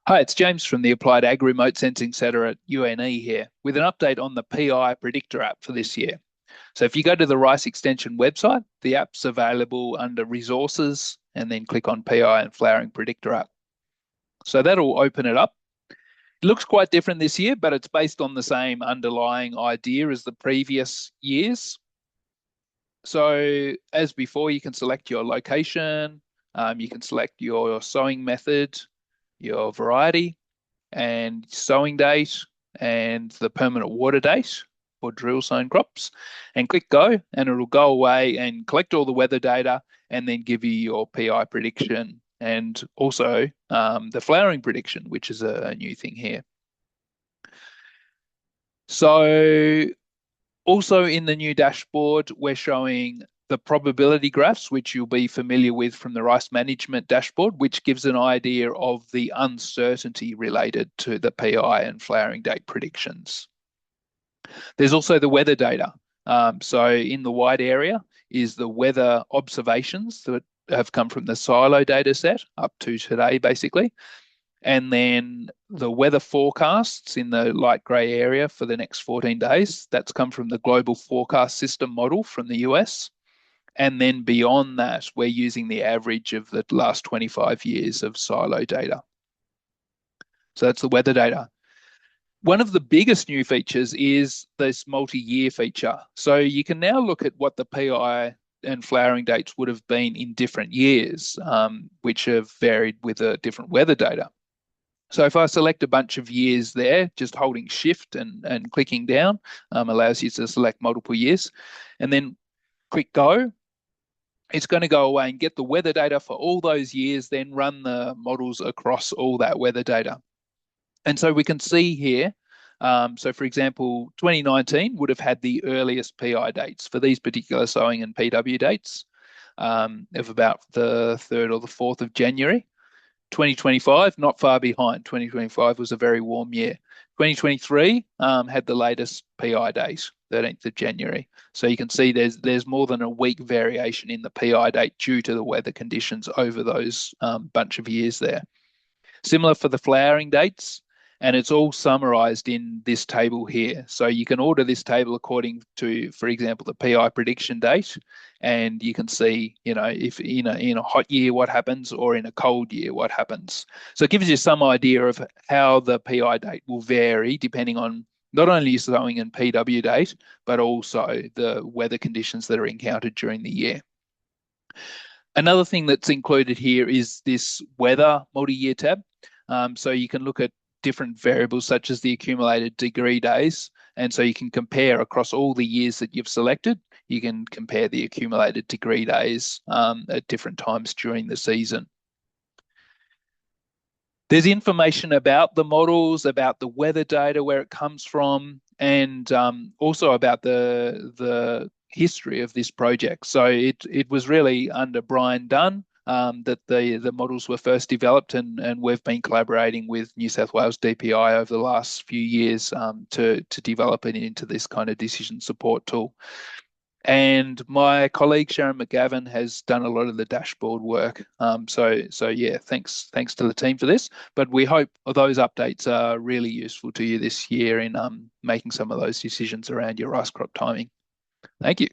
Hi, it's James from the Applied Ag Remote Sensing Centre at UNE here with an update on the PI Predictor app for this year. So if you go to the Rice Extension website, the app's available under Resources and then click on PI and Flowering Predictor app. So that'll open it up. It looks quite different this year, but it's based on the same underlying idea as the previous years. So as before, you can select your location, you can select your sowing method, your variety, and sowing date and the permanent water date for drill sown crops and click go and it'll go away and collect all the weather data and then give you your PI prediction and also the flowering prediction, which is a new thing here. So also in the new dashboard, we're showing the probability graphs, which you'll be familiar with from the rice management dashboard, which gives an idea of the uncertainty related to the PI and flowering date predictions. There's also the weather data. So in the white area is the weather observations that have come from the silo data set up to today, basically. And then the weather forecasts in the light grey area for the next 14 days. That's come from the Global Forecast System model from the US. And then beyond that, we're using the average of the last 25 years of silo data. So that's the weather data. One of the biggest new features is this multi-year feature. So you can now look at what the PI and flowering dates would have been in different years, which have varied with the different weather data. So if I select a bunch of years there, just holding shift and clicking down allows you to select multiple years and then click go. It's going to go away and get the weather data for all those years, then run the models across all that weather data. And so we can see here, so for example, 2019 would have had the earliest PI dates for these particular sowing and PW dates of about the 3rd or the 4th of January. 2025, not far behind. 2025 was a very warm year. 2023 had the latest PI date, 13th of January. So you can see there's more than a week variation in the PI date due to the weather conditions over those bunch of years there. Similar for the flowering dates, and it's all summarized in this table here. So you can order this table according to, for example, the PI prediction date, and you can see, if in a hot year what happens, or in a cold year what happens. So it gives you some idea of how the PI date will vary depending on not only sowing and PW date, but also the weather conditions that are encountered during the year. Another thing that's included here is this weather multi-year tab. So you can look at different variables such as the accumulated degree days. And so you can compare across all the years that you've selected. You can compare the accumulated degree days at different times during the season. There's information about the models, about the weather data, where it comes from, and also about the history of this project. So it was really under Brian Dunn that the models were first developed, and we've been collaborating with New South Wales DPI over the last few years to develop it into this kind of decision support tool. And my colleague Sharon McGavin has done a lot of the dashboard work. So yeah, thanks to the team for this. But we hope those updates are really useful to you this year in making some of those decisions around your rice crop timing. Thank you.